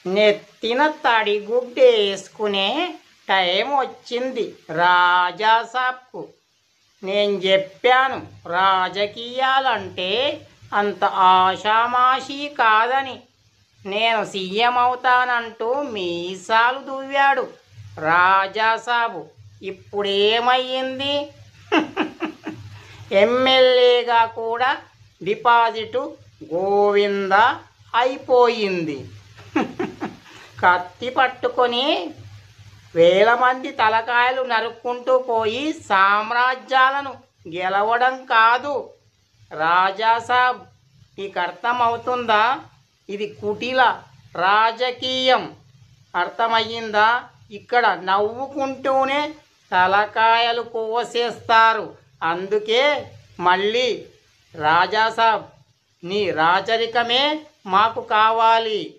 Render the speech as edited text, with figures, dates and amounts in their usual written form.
నెత్తిన తడిగుడ్డేసుకునే టైం వచ్చింది రాజాసాబ్కు. నేను చెప్పాను రాజకీయాలంటే అంత ఆషామాషీ కాదని. నేను సీఎం అవుతానంటూ మీసాలు దువ్వాడు రాజాసాబు. ఇప్పుడేమయ్యింది? ఎమ్మెల్యేగా కూడా డిపాజిటు గోవింద అయిపోయింది. కత్తి పట్టుకొని వేల మంది తలకాయలు నరుక్కుంటూ పోయి సామ్రాజ్యాలను గెలవడం కాదు రాజాసాబ్. నీకు అర్థమవుతుందా? ఇది కుటిల రాజకీయం. అర్థమయ్యిందా? ఇక్కడ నవ్వుకుంటూనే తలకాయలు కోసేస్తారు. అందుకే మళ్ళీ రాజాసాబ్ నీ రాజరికమే మాకు కావాలి.